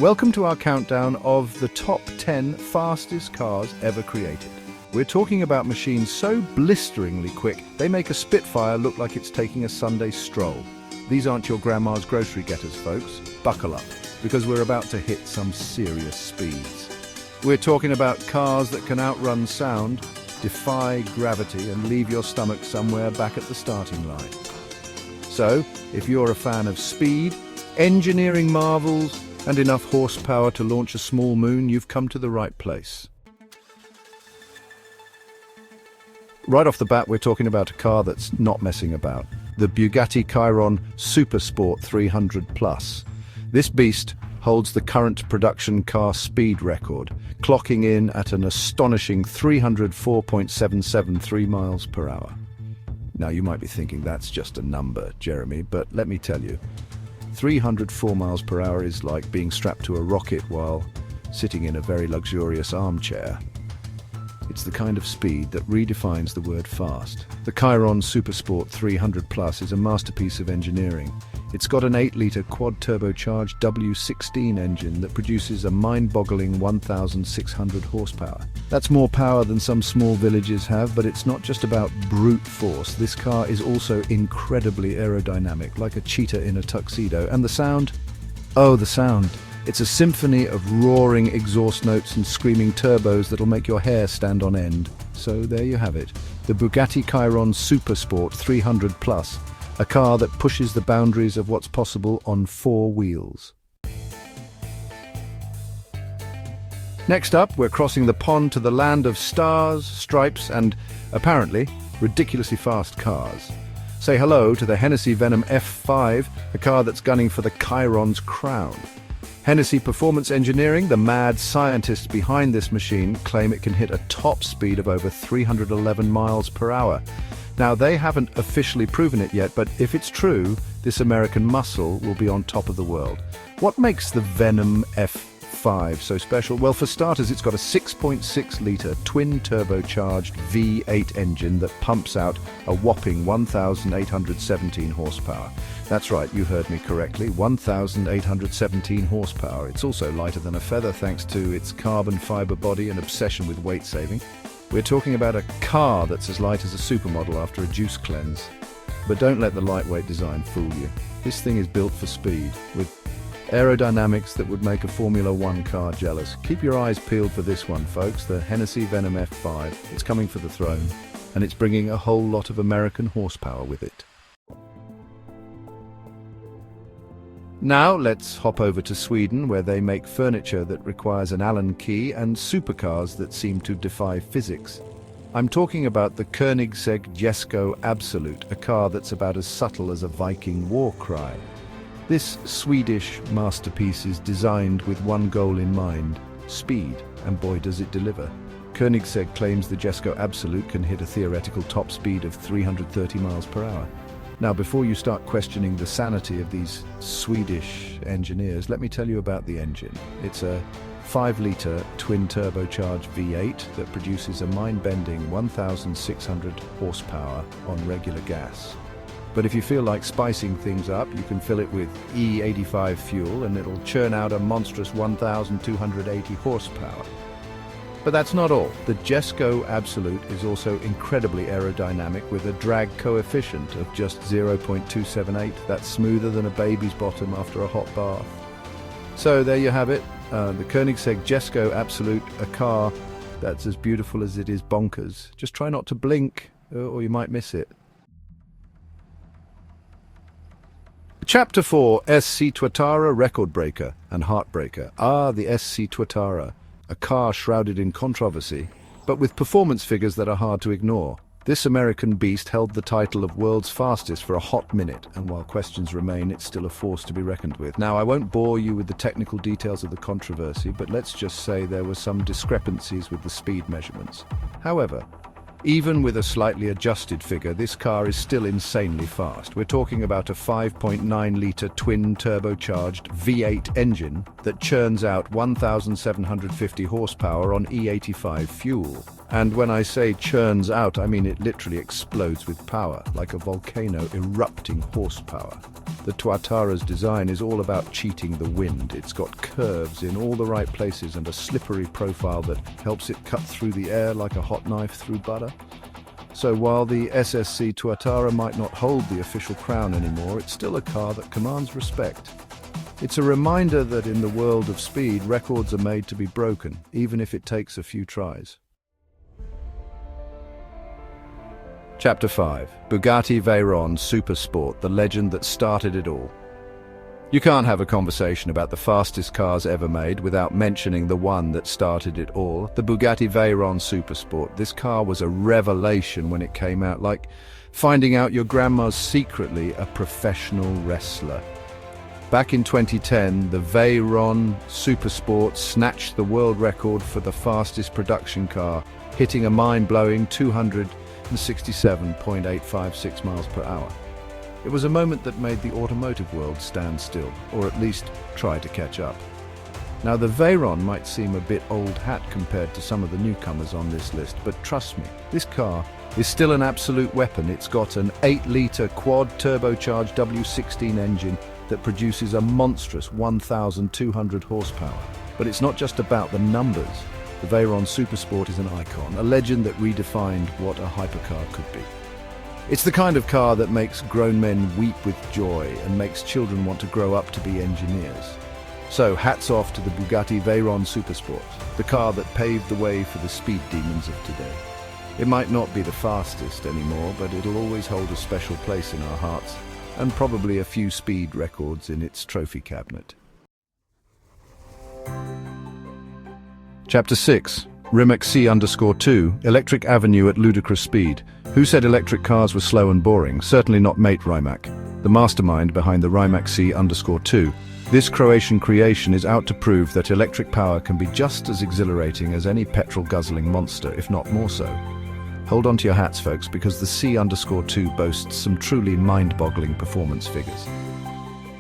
Welcome to our countdown of the top 10 fastest cars ever created. We're talking about machines so blisteringly quick, they make a Spitfire look like it's taking a Sunday stroll. These aren't your grandma's grocery getters, folks. Buckle up, because we're about to hit some serious speeds. We're talking about cars that can outrun sound, defy gravity, and leave your stomach somewhere back at the starting line. So, if you're a fan of speed, engineering marvels, and enough horsepower to launch a small moon, you've come to the right place. Right off the bat, we're talking about a car that's not messing about. The Bugatti Chiron Supersport 300 Plus. This beast holds the current production car speed record, clocking in at an astonishing 304.773 miles per hour. Now, you might be thinking that's just a number, Jeremy, but let me tell you, 304 miles per hour is like being strapped to a rocket while sitting in a very luxurious armchair. It's the kind of speed that redefines the word fast. The Chiron Supersport 300 Plus is a masterpiece of engineering. It's got an 8-litre quad-turbocharged W16 engine that produces a mind-boggling 1,600 horsepower. That's more power than some small villages have, but it's not just about brute force. This car is also incredibly aerodynamic, like a cheetah in a tuxedo. And the sound? Oh, the sound. It's a symphony of roaring exhaust notes and screaming turbos that'll make your hair stand on end. So there you have it, the Bugatti Chiron Supersport 300 Plus, a car that pushes the boundaries of what's possible on 4 wheels. Next up, we're crossing the pond to the land of stars, stripes, and, apparently, ridiculously fast cars. Say hello to the Hennessey Venom F5, a car that's gunning for the Chiron's crown. Hennessey Performance Engineering, the mad scientists behind this machine, claim it can hit a top speed of over 311 miles per hour. Now, they haven't officially proven it yet, but if it's true, this American muscle will be on top of the world. What makes the Venom F5 so special? Well, for starters, it's got a 6.6-litre twin-turbocharged V8 engine that pumps out a whopping 1,817 horsepower. That's right, you heard me correctly, 1,817 horsepower. It's also lighter than a feather thanks to its carbon fiber body and obsession with weight saving. We're talking about a car that's as light as a supermodel after a juice cleanse. But don't let the lightweight design fool you. This thing is built for speed, with aerodynamics that would make a Formula One car jealous. Keep your eyes peeled for this one, folks, the Hennessey Venom F5. It's coming for the throne, and it's bringing a whole lot of American horsepower with it. Now let's hop over to Sweden, where they make furniture that requires an Allen key and supercars that seem to defy physics. I'm talking about the Koenigsegg Jesko Absolut, a car that's about as subtle as a Viking war cry. This Swedish masterpiece is designed with one goal in mind: speed, and boy does it deliver. Koenigsegg claims the Jesko Absolut can hit a theoretical top speed of 330 miles per hour. Now, before you start questioning the sanity of these Swedish engineers, let me tell you about the engine. It's a 5-litre twin-turbocharged V8 that produces a mind-bending 1,600 horsepower on regular gas. But if you feel like spicing things up, you can fill it with E85 fuel and it'll churn out a monstrous 1,280 horsepower. But that's not all. The Jesko Absolut is also incredibly aerodynamic with a drag coefficient of just 0.278. That's smoother than a baby's bottom after a hot bath. So there you have it, the Koenigsegg Jesko Absolut, a car that's as beautiful as it is bonkers. Just try not to blink, or you might miss it. Chapter 4, SSC Tuatara, Record Breaker and Heartbreaker. The SSC Tuatara. A car shrouded in controversy, but with performance figures that are hard to ignore. This American beast held the title of world's fastest for a hot minute, and while questions remain, it's still a force to be reckoned with. Now, I won't bore you with the technical details of the controversy, but let's just say there were some discrepancies with the speed measurements. However, Even with a slightly adjusted figure, this car is still insanely fast. We're talking about a 5.9-litre twin-turbocharged V8 engine that churns out 1,750 horsepower on E85 fuel. And when I say churns out, I mean it literally explodes with power, like a volcano erupting horsepower. The Tuatara's design is all about cheating the wind. It's got curves in all the right places and a slippery profile that helps it cut through the air like a hot knife through butter. So while the SSC Tuatara might not hold the official crown anymore, it's still a car that commands respect. It's a reminder that in the world of speed, records are made to be broken, even if it takes a few tries. Chapter 5. Bugatti Veyron Supersport, the legend that started it all. You can't have a conversation about the fastest cars ever made without mentioning the one that started it all, the Bugatti Veyron Supersport. This car was a revelation when it came out, like finding out your grandma's secretly a professional wrestler. Back in 2010, the Veyron Supersport snatched the world record for the fastest production car, hitting a mind-blowing 267.856 miles per hour. It was a moment that made the automotive world stand still, or at least try to catch up. Now, the Veyron might seem a bit old hat compared to some of the newcomers on this list, but trust me, this car is still an absolute weapon. It's got an 8-litre quad-turbocharged W16 engine that produces a monstrous 1,200 horsepower. But it's not just about the numbers. The Veyron Supersport is an icon, a legend that redefined what a hypercar could be. It's the kind of car that makes grown men weep with joy and makes children want to grow up to be engineers. So hats off to the Bugatti Veyron Supersport, the car that paved the way for the speed demons of today. It might not be the fastest anymore, but it'll always hold a special place in our hearts, and probably a few speed records in its trophy cabinet. Chapter 6. Rimac C2, Electric Avenue at Ludicrous Speed. Who said electric cars were slow and boring? Certainly not mate Rimac, the mastermind behind the Rimac C2. This Croatian creation is out to prove that electric power can be just as exhilarating as any petrol-guzzling monster, if not more so. Hold on to your hats, folks, because the C2 boasts some truly mind-boggling performance figures.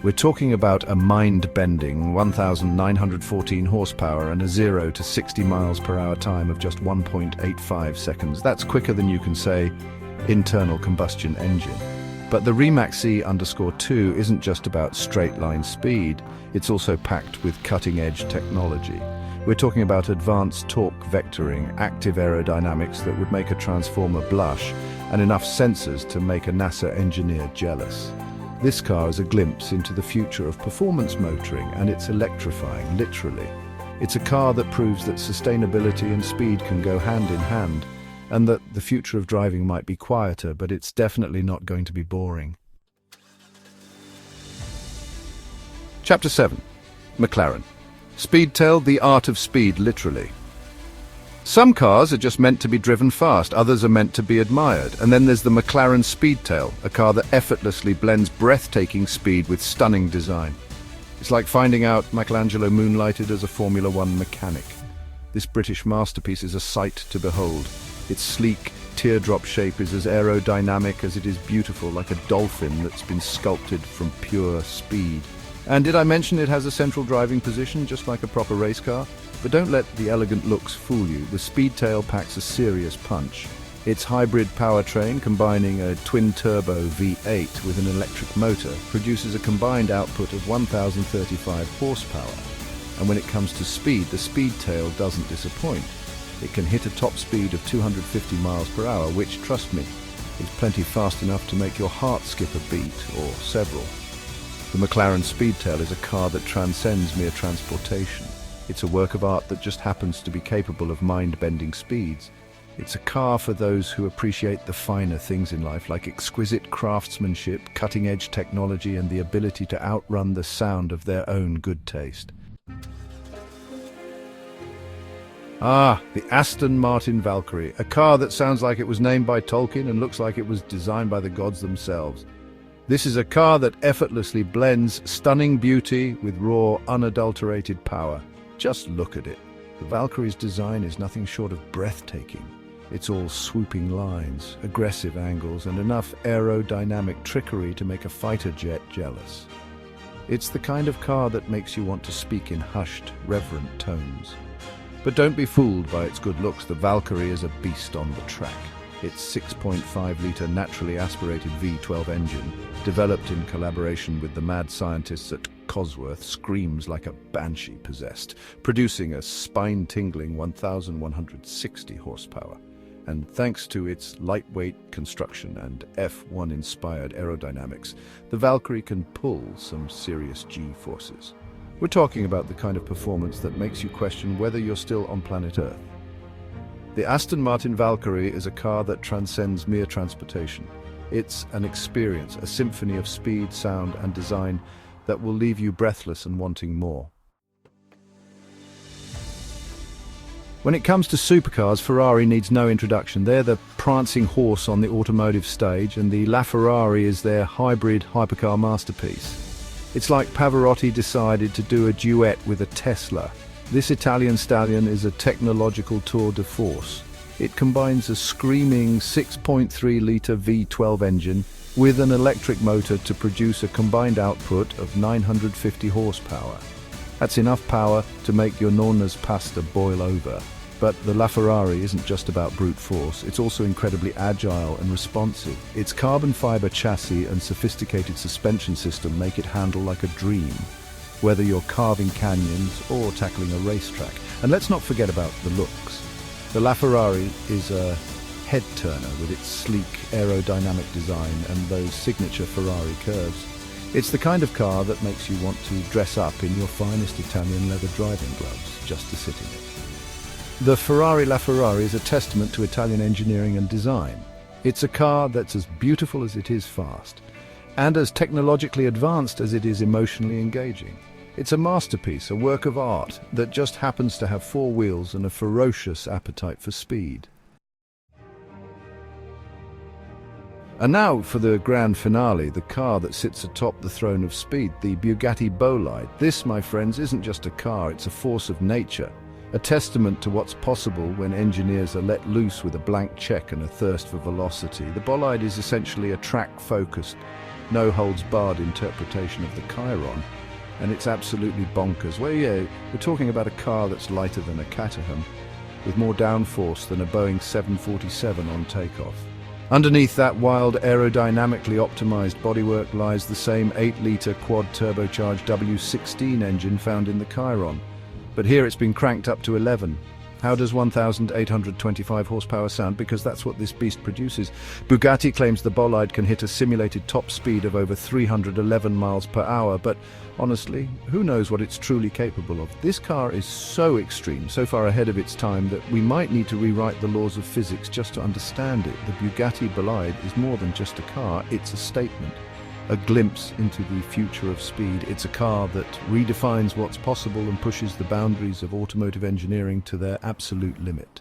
We're talking about a mind-bending 1,914 horsepower and a 0 to 60 miles per hour time of just 1.85 seconds. That's quicker than you can say internal combustion engine. But the Rimac C2 isn't just about straight-line speed, it's also packed with cutting-edge technology. We're talking about advanced torque vectoring, active aerodynamics that would make a transformer blush, and enough sensors to make a NASA engineer jealous. This car is a glimpse into the future of performance motoring, and it's electrifying, literally. It's a car that proves that sustainability and speed can go hand in hand, and that the future of driving might be quieter, but it's definitely not going to be boring. Chapter 7. McLaren Speedtail, the art of speed, literally. Some cars are just meant to be driven fast, others are meant to be admired. And then there's the McLaren Speedtail, a car that effortlessly blends breathtaking speed with stunning design. It's like finding out Michelangelo moonlighted as a Formula One mechanic. This British masterpiece is a sight to behold. Its sleek, teardrop shape is as aerodynamic as it is beautiful, like a dolphin that's been sculpted from pure speed. And did I mention it has a central driving position, just like a proper race car? But don't let the elegant looks fool you. The Speedtail packs a serious punch. Its hybrid powertrain, combining a twin-turbo V8 with an electric motor, produces a combined output of 1,035 horsepower. And when it comes to speed, the Speedtail doesn't disappoint. It can hit a top speed of 250 miles per hour, which, trust me, is plenty fast enough to make your heart skip a beat, or several. The McLaren Speedtail is a car that transcends mere transportation. It's a work of art that just happens to be capable of mind-bending speeds. It's a car for those who appreciate the finer things in life, like exquisite craftsmanship, cutting-edge technology, and the ability to outrun the sound of their own good taste. Ah, the Aston Martin Valkyrie, a car that sounds like it was named by Tolkien and looks like it was designed by the gods themselves. This is a car that effortlessly blends stunning beauty with raw, unadulterated power. Just look at it. The Valkyrie's design is nothing short of breathtaking. It's all swooping lines, aggressive angles, and enough aerodynamic trickery to make a fighter jet jealous. It's the kind of car that makes you want to speak in hushed, reverent tones. But don't be fooled by its good looks. The Valkyrie is a beast on the track. Its 6.5-litre naturally aspirated V12 engine, developed in collaboration with the mad scientists at Cosworth, screams like a banshee possessed, producing a spine-tingling 1,160 horsepower. And thanks to its lightweight construction and F1-inspired aerodynamics, the Valkyrie can pull some serious G-forces. We're talking about the kind of performance that makes you question whether you're still on planet Earth. The Aston Martin Valkyrie is a car that transcends mere transportation. It's an experience, a symphony of speed, sound, and design that will leave you breathless and wanting more. When it comes to supercars, Ferrari needs no introduction. They're the prancing horse on the automotive stage, and the LaFerrari is their hybrid hypercar masterpiece. It's like Pavarotti decided to do a duet with a Tesla. This Italian stallion is a technological tour de force. It combines a screaming 6.3-litre V12 engine with an electric motor to produce a combined output of 950 horsepower. That's enough power to make your nonna's pasta boil over. But the LaFerrari isn't just about brute force, it's also incredibly agile and responsive. Its carbon fiber chassis and sophisticated suspension system make it handle like a dream, whether you're carving canyons or tackling a racetrack. And let's not forget about the looks. The LaFerrari is a head-turner with its sleek aerodynamic design and those signature Ferrari curves. It's the kind of car that makes you want to dress up in your finest Italian leather driving gloves just to sit in it. The Ferrari LaFerrari is a testament to Italian engineering and design. It's a car that's as beautiful as it is fast, and as technologically advanced as it is emotionally engaging. It's a masterpiece, a work of art that just happens to have four wheels and a ferocious appetite for speed. And now for the grand finale, the car that sits atop the throne of speed, the Bugatti Bolide. This, my friends, isn't just a car, it's a force of nature. A testament to what's possible when engineers are let loose with a blank check and a thirst for velocity. The Bolide is essentially a track-focused, no-holds-barred interpretation of the Chiron, and it's absolutely bonkers. Well, yeah, we're talking about a car that's lighter than a Caterham, with more downforce than a Boeing 747 on takeoff. Underneath that wild, aerodynamically optimized bodywork lies the same 8-litre quad-turbocharged W16 engine found in the Chiron. But here it's been cranked up to 11. How does 1,825 horsepower sound? Because that's what this beast produces. Bugatti claims the Bolide can hit a simulated top speed of over 311 miles per hour, but honestly, who knows what it's truly capable of? This car is so extreme, so far ahead of its time, that we might need to rewrite the laws of physics just to understand it. The Bugatti Bolide is more than just a car, it's a statement. A glimpse into the future of speed. It's a car that redefines what's possible and pushes the boundaries of automotive engineering to their absolute limit.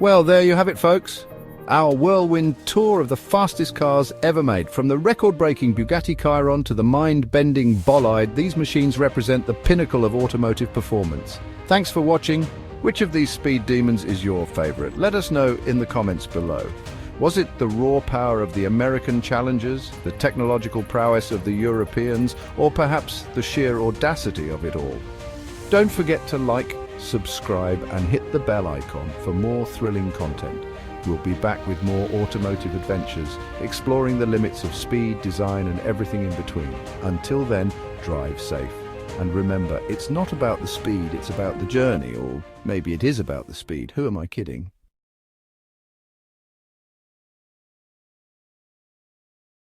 Well, there you have it, folks. Our whirlwind tour of the fastest cars ever made. From the record-breaking Bugatti Chiron to the mind-bending Bolide, these machines represent the pinnacle of automotive performance. Thanks for watching. Which of these speed demons is your favorite? Let us know in the comments below. Was it the raw power of the American challengers, the technological prowess of the Europeans, or perhaps the sheer audacity of it all? Don't forget to like, subscribe, and hit the bell icon for more thrilling content. We'll be back with more automotive adventures, exploring the limits of speed, design, and everything in between. Until then, drive safe. And remember, it's not about the speed, it's about the journey, or maybe it is about the speed. Who am I kidding?